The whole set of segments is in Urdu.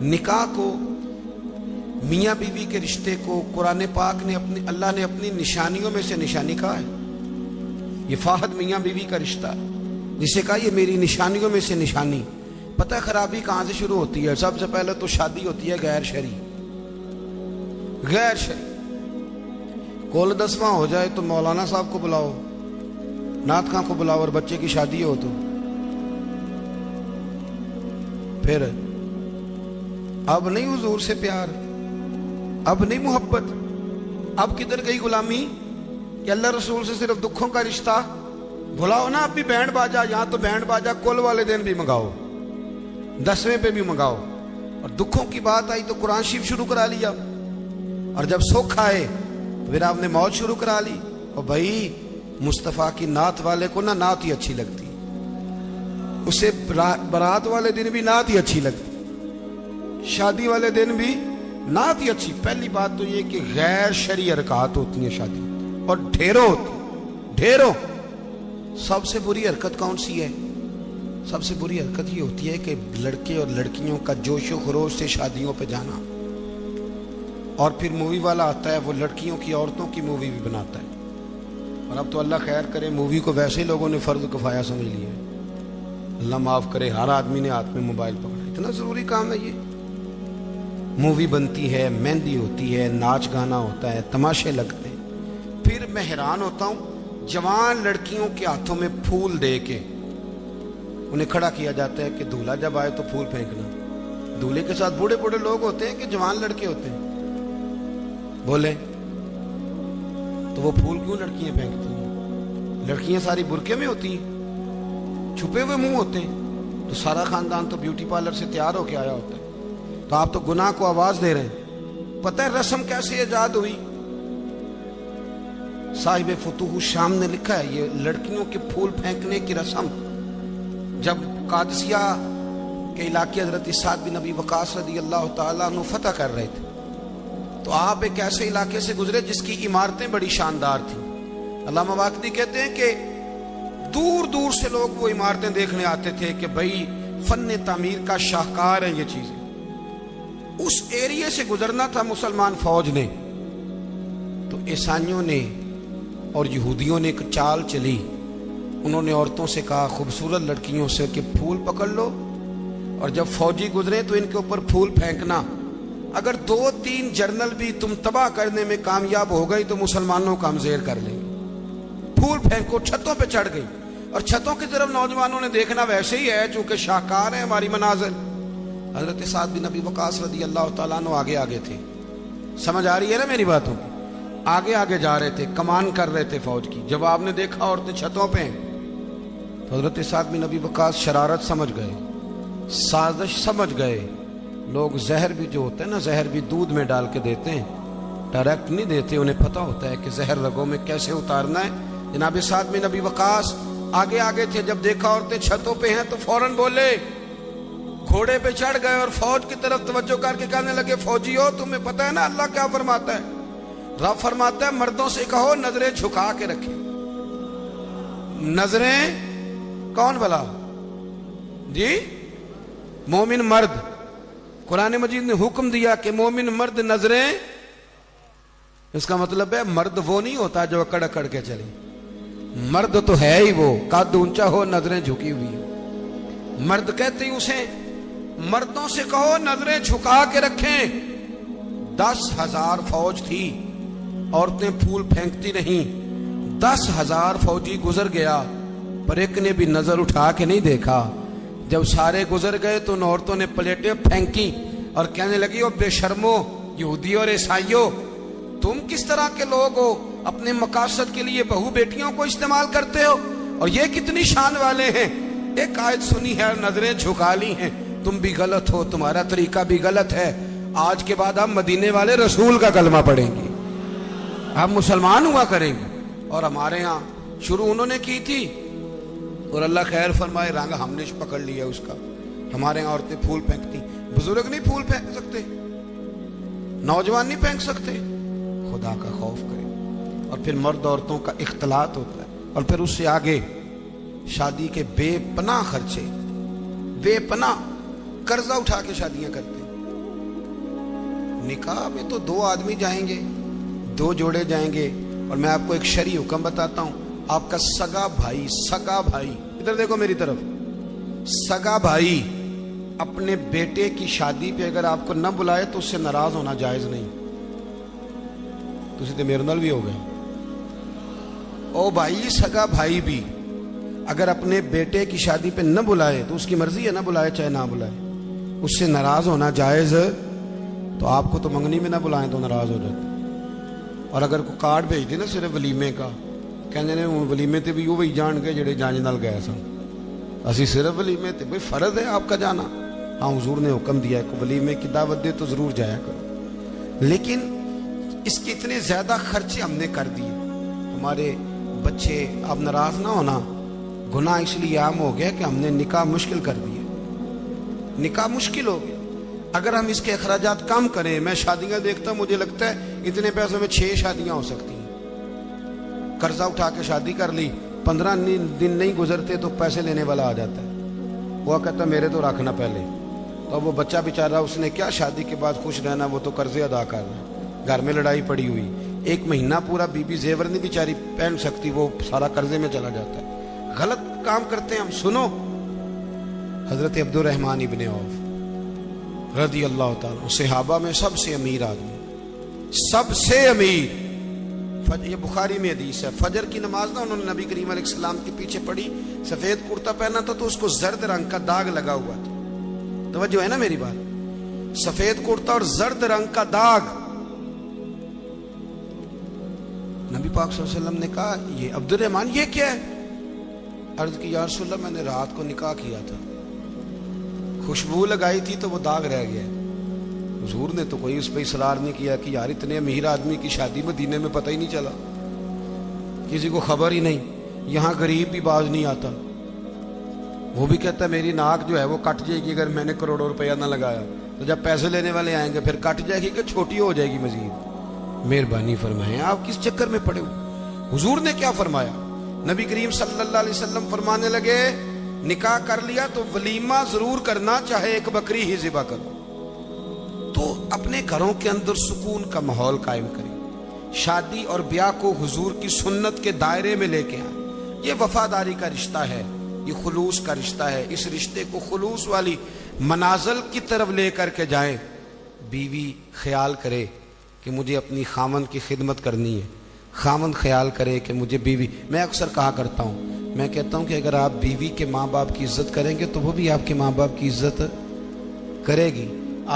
نکاح کو، میاں بیوی کے رشتے کو قرآن پاک نے اللہ نے اپنی نشانیوں میں سے نشانی کہا ہے۔ یہ فاحد میاں بیوی کا رشتہ جسے کہا یہ میری نشانیوں میں سے نشانی۔ پتہ ہے خرابی کہاں سے شروع ہوتی ہے؟ سب سے پہلے تو شادی ہوتی ہے غیر شرعی۔ غیر شرعی کول 10واں ہو جائے تو مولانا صاحب کو بلاؤ، نعت خاں کو بلاؤ، اور بچے کی شادی ہو تو پھر اب نہیں حضور سے پیار، اب نہیں محبت، اب کدھر گئی غلامی کہ اللہ رسول سے صرف دکھوں کا رشتہ؟ بلاؤ نا اب بھی بینڈ باجا، یہاں تو بینڈ باجا کل والے دن بھی منگاؤ، 10ویں پہ بھی منگاؤ، اور دکھوں کی بات آئی تو قرآن شریف شروع کرا لیا، اور جب سکھ آئے پھر آپ نے موت شروع کرا لی۔ اور بھائی مصطفیٰ کی نعت والے کو نا نعت ہی اچھی لگتی، اسے برات والے دن بھی نعت ہی اچھی لگتی، شادی والے دن بھی نعت ہی اچھی۔ پہلی بات تو یہ کہ غیر شرعی حرکات ہوتی ہیں شادی، اور ڈھیروں ہوتی ہیں، ڈھیروں۔ سب سے بری حرکت کون سی ہے؟ سب سے بری حرکت یہ ہوتی ہے کہ لڑکے اور لڑکیوں کا جوش و خروش سے شادیوں پہ جانا، اور پھر مووی والا آتا ہے وہ لڑکیوں کی عورتوں کی مووی بھی بناتا ہے، اور اب تو اللہ خیر کرے مووی کو ویسے ہی لوگوں نے فرض کفایہ سمجھ لیا ہے، اللہ معاف کرے، ہر آدمی نے ہاتھ میں موبائل پکڑا، اتنا ضروری کام ہے یہ۔ مووی بنتی ہے، مہندی ہوتی ہے، ناچ گانا ہوتا ہے، تماشے لگتے ہیں، پھر میں حیران ہوتا ہوں جوان لڑکیوں کے ہاتھوں میں پھول دے کے انہیں کھڑا کیا جاتا ہے کہ دولہا جب آئے تو پھول پھینکنا۔ دولہے کے ساتھ بوڑھے بوڑھے لوگ ہوتے ہیں کہ جوان لڑکے ہوتے ہیں؟ بولے تو وہ پھول کیوں لڑکیاں پھینکتی ہیں؟ لڑکیاں ساری برقعے میں ہوتی ہیں، چھپے ہوئے منہ ہوتے ہیں، تو سارا خاندان تو بیوٹی پارلر سے تیار ہو کے آیا ہوتا ہے، تو آپ تو گناہ کو آواز دے رہے ہیں۔ پتہ ہے رسم کیسے ایجاد ہوئی؟ صاحب فتوح الشام نے لکھا ہے یہ لڑکیوں کے پھول پھینکنے کی رسم جب قادسیہ کے علاقے حضرت سعد بن ابی وقاص رضی اللہ تعالیٰ عنہ فتح کر رہے تھے، تو آپ ایک ایسے علاقے سے گزرے جس کی عمارتیں بڑی شاندار تھیں۔ علامہ واقدی کہتے ہیں کہ دور دور سے لوگ وہ عمارتیں دیکھنے آتے تھے کہ بھئی فن تعمیر کا شاہکار ہے یہ چیزیں۔ اس ایریے سے گزرنا تھا مسلمان فوج نے، تو عیسائیوں نے اور یہودیوں نے ایک چال چلی، انہوں نے عورتوں سے کہا خوبصورت لڑکیوں سے کہ پھول پکڑ لو، اور جب فوجی گزرے تو ان کے اوپر پھول پھینکنا، اگر 2-3 جرنل بھی تم تباہ کرنے میں کامیاب ہو گئی تو مسلمانوں کا ہم زیر کر لیں گے۔ پھول پھینکو، چھتوں پہ چڑھ گئی، اور چھتوں کی طرف نوجوانوں نے دیکھنا ویسے ہی ہے چونکہ شاہکار ہیں ہماری مناظر۔ حضرت سعد بن ابی وقاص رضی اللہ تعالیٰ عنہ آگے آگے تھے، سمجھ آ رہی ہے نا میری باتوں کی؟ آگے آگے جا رہے تھے، کمان کر رہے تھے فوج کی۔ جب آپ نے دیکھا عورتیں چھتوں پہ ہیں تو حضرت سعد بن ابی وقاص شرارت سمجھ گئے، سازش سمجھ گئے۔ لوگ زہر بھی جو ہوتا ہے نا، زہر بھی دودھ میں ڈال کے دیتے ہیں، ڈائریکٹ نہیں دیتے، انہیں پتہ ہوتا ہے کہ زہر رگوں میں کیسے اتارنا ہے۔ جناب سعد بن ابی وقاص آگے آگے تھے، جب دیکھا عورتیں چھتوں پہ ہیں تو فوراً بولے، گھوڑے پہ چڑھ گئے اور فوج کی طرف توجہ کر کے کہنے لگے فوجیو تمہیں پتہ ہے نا اللہ کیا فرماتا ہے؟ رب فرماتا ہے مردوں سے کہو نظریں جھکا کے رکھیں۔ نظریں کون بلا جی؟ مومن مرد۔ قرآن مجید نے حکم دیا کہ مومن مرد نظریں، اس کا مطلب ہے مرد وہ نہیں ہوتا جو اکڑ اکڑ کے چلے، مرد تو ہے ہی وہ قد اونچا ہو نظریں جھکی ہوئی ہو، مرد کہتے ہیں اسے۔ مردوں سے کہو نظریں جھکا کے رکھیں۔ 10,000 فوج تھی، عورتیں پھول پھینکتی نہیں، 10,000 فوجی گزر گیا پر ایک نے بھی نظر اٹھا کے نہیں دیکھا۔ جب سارے گزر گئے تو ان عورتوں نے پلیٹیں پھینکی اور کہنے لگی او بے شرمو یہودیوں اور عیسائیوں، تم کس طرح کے لوگ ہو، اپنے مقاصد کے لیے بہو بیٹیوں کو استعمال کرتے ہو، اور یہ کتنی شان والے ہیں۔ ایک آیت سنی ہے، نظریں جھکا لی ہیں، تم بھی غلط ہو، تمہارا طریقہ بھی غلط ہے۔ آج کے بعد ہم مدینے والے رسول کا کلمہ پڑھیں گے، ہم مسلمان ہوا کریں گے۔ اور ہمارے ہاں شروع انہوں نے کی تھی، اور اللہ خیر فرمائے رنگ ہم نے پکڑ لیا اس کا۔ ہمارے یہاں عورتیں پھول پھینکتی، بزرگ نہیں پھول پھینک سکتے، نوجوان نہیں پھینک سکتے۔ خدا کا خوف کریں۔ اور پھر مرد عورتوں کا اختلاط ہوتا ہے، اور پھر اس سے آگے شادی کے بے پناہ خرچے، بے پناہ قرضہ اٹھا کے شادیاں کرتے ہیں۔ نکاح میں تو 2 آدمی جائیں گے, 2 جوڑے جائیں گے. اور میں آپ کو ایک شرعی حکم بتاتا ہوں, آپ کا سگا بھائی, ادھر دیکھو میری طرف, سگا بھائی اپنے بیٹے کی شادی پہ اگر آپ کو نہ بلائے تو اس سے ناراض ہونا جائز نہیں. تو میرے نال بھی ہو گئے. او بھائی, سگا بھائی بھی اگر اپنے بیٹے کی شادی پہ نہ بلائے تو اس کی مرضی ہے, نہ بلائے چاہے نہ بلائے, اس سے ناراض ہونا جائز. تو آپ کو تو منگنی میں نہ بلائیں تو ناراض ہو جاتے. اور اگر کوئی کارڈ بھیج دے نا صرف ولیمے کا, کہنے نے ولیمے تے بھی وہی جان کے جڑے جانج نال گئے سن, اسی صرف ولیمے تے, بھئی فرض ہے آپ کا جانا. ہاں حضور نے حکم دیا ہے کہ ولیمے کی دعوت دے تو ضرور جایا کرو, لیکن اس کے اتنے زیادہ خرچے ہم نے کر دیے. ہمارے بچے, آپ ناراض نہ ہونا, گناہ اس لیے عام ہو گیا کہ ہم نے نکاح مشکل کر دیے. نکاح مشکل ہو گیا. اگر ہم اس کے اخراجات کم کریں, میں شادیاں دیکھتا ہوں, مجھے لگتا ہے اتنے پیسوں میں 6 شادیاں ہو سکتی ہیں. قرضہ اٹھا کے شادی کر لی, 15 دن نہیں گزرتے تو پیسے لینے والا آ جاتا ہے. وہ کہتا ہے میرے تو رکھنا پہلے. تو وہ بچہ بیچارہ, اس نے کیا شادی کے بعد خوش رہنا, وہ تو قرضے ادا کر رہا ہے, گھر میں لڑائی پڑی ہوئی, 1 مہینہ پورا بی زیور نہیں بیچاری پہن سکتی, وہ سارا قرضے میں چلا جاتا ہے. غلط کام کرتے ہیں ہم. سنو, حضرت عبد الرحمن ابن عوف رضی اللہ تعالیٰ, صحابہ میں سب سے امیر آدمی, سب سے امیر. یہ بخاری میں حدیث ہے, فجر کی نماز نا انہوں نے نبی کریم علیہ السلام کے پیچھے پڑھی, سفید کرتا پہنا تھا تو اس کو زرد رنگ کا داغ لگا ہوا تھا. توجہ ہے نا میری بات, سفید کرتا اور زرد رنگ کا داغ. نبی پاک صلی اللہ علیہ وسلم نے کہا یہ عبد الرحمن یہ کیا ہے؟ عرض کی یا رسول اللہ, میں نے رات کو نکاح کیا تھا, خوشبو لگائی تھی تو وہ داغ رہ گیا. حضور نے تو کوئی اس پہ اصرار نہیں کیا کہ یار اتنے امیر آدمی کی شادی مدینے میں پتہ ہی نہیں چلا, کسی کو خبر ہی نہیں. یہاں غریب بھی باز نہیں آتا, وہ بھی کہتا ہے میری ناک جو ہے وہ کٹ جائے گی اگر میں نے کروڑوں روپیہ نہ لگایا, تو جب پیسے لینے والے آئیں گے پھر کٹ جائے گی کہ چھوٹی ہو جائے گی مزید. مہربانی فرمائیں, آپ کس چکر میں پڑے ہو؟ حضور نے کیا فرمایا؟ نبی کریم صلی اللہ علیہ وسلم فرمانے لگے نکاح کر لیا تو ولیمہ ضرور کرنا, چاہے 1 بکری ہی ذبح کرو. تو اپنے گھروں کے اندر سکون کا ماحول قائم کریں, شادی اور بیاہ کو حضور کی سنت کے دائرے میں لے کے آئیں. یہ وفاداری کا رشتہ ہے, یہ خلوص کا رشتہ ہے. اس رشتے کو خلوص والی منازل کی طرف لے کر کے جائیں. بیوی خیال کرے کہ مجھے اپنی خامند کی خدمت کرنی ہے, خامند خیال کرے کہ مجھے بیوی. میں اکثر کہا کرتا ہوں, میں کہتا ہوں کہ اگر آپ بیوی کے ماں باپ کی عزت کریں گے تو وہ بھی آپ کے ماں باپ کی عزت کرے گی.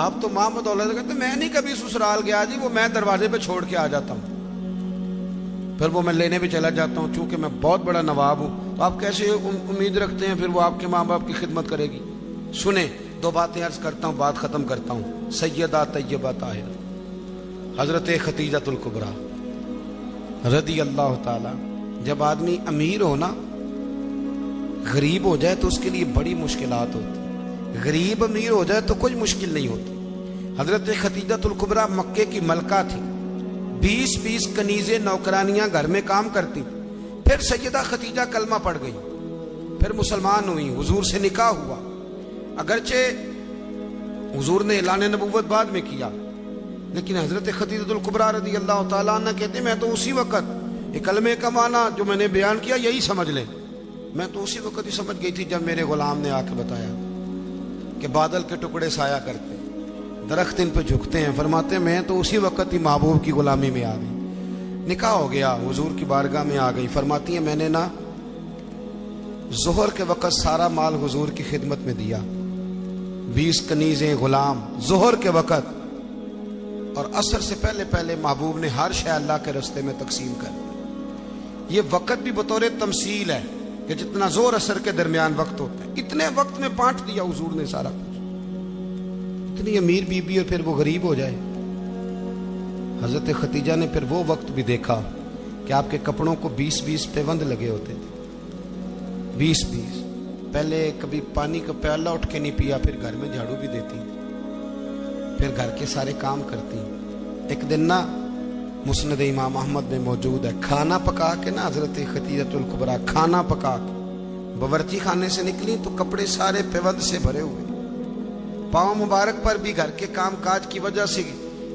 آپ تو ماں بدولت کہتے میں نہیں کبھی سسرال گیا جی, وہ میں دروازے پہ چھوڑ کے آ جاتا ہوں, پھر وہ میں لینے بھی چلا جاتا ہوں, چونکہ میں بہت بڑا نواب ہوں. تو آپ کیسے امید رکھتے ہیں پھر وہ آپ کے ماں باپ کی خدمت کرے گی؟ سنیں, 2 باتیں عرض کرتا ہوں, بات ختم کرتا ہوں. سیدہ طیبہ طاہرہ حضرت خدیجہ الکبریٰ رضی اللہ تعالی. جب آدمی امیر ہو نا, غریب ہو جائے تو اس کے لیے بڑی مشکلات ہوتی. غریب امیر ہو جائے تو کوئی مشکل نہیں ہوتی. حضرت خدیجہ الکبریٰ مکے کی ملکہ تھی, 20 کنیزیں نوکرانیاں گھر میں کام کرتی. پھر سیدہ خدیجہ کلمہ پڑھ گئی, پھر مسلمان ہوئی, حضور سے نکاح ہوا. اگرچہ حضور نے اعلان نبوت بعد میں کیا, لیکن حضرت خدیجہ الکبریٰ رضی اللہ تعالیٰ عنہ کہتے میں تو اسی وقت, یہ کلمے کا معنی جو میں نے بیان کیا یہی سمجھ لیں, میں تو اسی وقت ہی سمجھ گئی تھی جب میرے غلام نے آ کے بتایا کہ بادل کے ٹکڑے سایہ کرتے, درخت ان پہ جھکتے ہیں. فرماتے میں تو اسی وقت ہی محبوب کی غلامی میں آ گئی. نکاح ہو گیا, حضور کی بارگاہ میں آ گئی. فرماتی ہیں میں نے نا ظہر کے وقت سارا مال حضور کی خدمت میں دیا, 20 کنیزیں, غلام, ظہر کے وقت, اور عصر سے پہلے پہلے محبوب نے ہر شے اللہ کے رستے میں تقسیم کر دی. یہ وقت بھی بطور تمثیل ہے کہ جتنا زور اثر کے درمیان وقت ہوتا ہے, اتنے وقت میں بانٹ دیا حضور نے سارا کچھ. اتنی امیر بی بی اور پھر وہ غریب ہو جائے. حضرت خدیجہ نے پھر وہ وقت بھی دیکھا کہ آپ کے کپڑوں کو 20 پیوند لگے ہوتے تھے, 20. پہلے کبھی پانی کا پیالہ اٹھ کے نہیں پیا, پھر گھر میں جھاڑو بھی دیتی, پھر گھر کے سارے کام کرتی. ایک دن نا مسند امام احمد میں موجود ہے, کھانا پکا کے نا حضرت خدیجہ الکبریٰ کھانا پکا کے باورچی خانے سے نکلی تو کپڑے سارے پیوند سے بھرے ہوئے, پاؤں مبارک پر بھی گھر کے کام کاج کی وجہ سے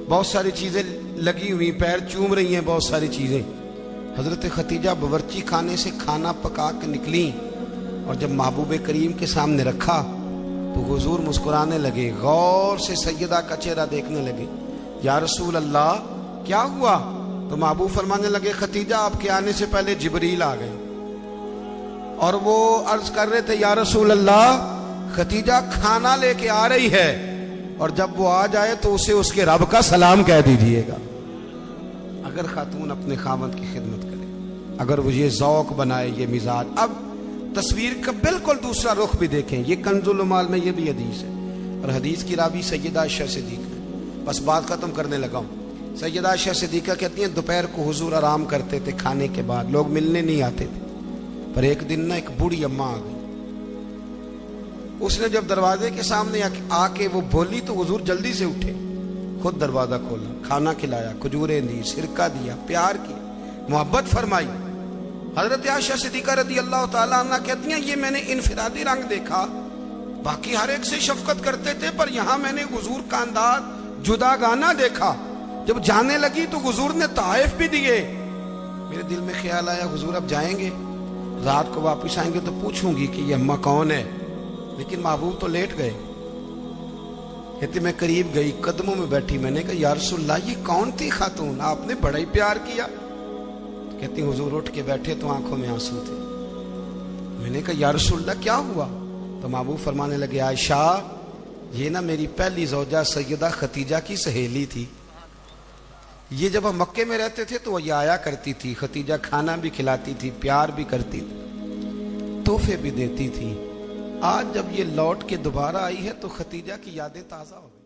بہت ساری چیزیں لگی ہوئی، پیر چوم رہی ہیں بہت ساری چیزیں. حضرت خدیجہ باورچی خانے سے کھانا پکا کے نکلی اور جب محبوب کریم کے سامنے رکھا تو حضور مسکرانے لگے، غور سے سیدہ کا چہرہ دیکھنے لگے. یا رسول اللہ کیا ہوا؟ تو محبوب فرمانے لگے خدیجہ آپ کے آنے سے پہلے جبریل آ گئے اور وہ عرض کر رہے تھے یا رسول اللہ خدیجہ کھانا لے کے آ رہی ہے اور جب وہ آ جائے تو اسے اس کے رب کا سلام کہہ دیجئے گا. اگر خاتون اپنے خاوند کی خدمت کرے، اگر وہ یہ ذوق بنائے، یہ مزاج. اب تصویر کا بالکل دوسرا رخ بھی دیکھیں، یہ کنز المال میں یہ بھی حدیث ہے اور حدیث کی راوی سیدہ عائشہ صدیقہ. بس بات ختم کرنے لگا ہوں. سیدہ عائشہ صدیقہ کہتی ہیں دوپہر کو حضور آرام کرتے تھے کھانے کے بعد، لوگ ملنے نہیں آتے تھے. پر ایک دن ایک بوڑھی اماں آ گئی. اس نے جب دروازے کے سامنے آ کے وہ بولی تو حضور جلدی سے اٹھے، خود دروازہ کھولا، کھانا کھلایا، کھجوریں دی، سرکہ دیا، پیار کیا، محبت فرمائی. حضرت عائشہ صدیقہ رضی اللہ تعالیٰ عنہ کہتی ہیں یہ میں نے انفرادی رنگ دیکھا، باقی ہر ایک سے شفقت کرتے تھے، پر یہاں میں نے حضور کا انداز جداگانہ دیکھا. جب جانے لگی تو حضور نے تحائف بھی دیے. میرے دل میں خیال آیا حضور اب جائیں گے، رات کو واپس آئیں گے تو پوچھوں گی کہ یہ اماں کون ہے. لیکن محبوب تو لیٹ گئے. کہتی میں قریب گئی، قدموں میں بیٹھی، میں نے کہا یا رسول اللہ یہ کون تھی خاتون، آپ نے بڑا ہی پیار کیا. کہتی حضور اٹھ کے بیٹھے تو آنکھوں میں آنسو تھے. میں نے کہا یا رسول اللہ کیا ہوا؟ تو محبوب فرمانے لگے عائشہ یہ نا میری پہلی زوجہ سیدہ خدیجہ کی سہیلی تھی. یہ جب ہم مکے میں رہتے تھے تو وہ یہ آیا کرتی تھی، خدیجہ کھانا بھی کھلاتی تھی، پیار بھی کرتی تھی، تحفے بھی دیتی تھی. آج جب یہ لوٹ کے دوبارہ آئی ہے تو خدیجہ کی یادیں تازہ ہو گئی.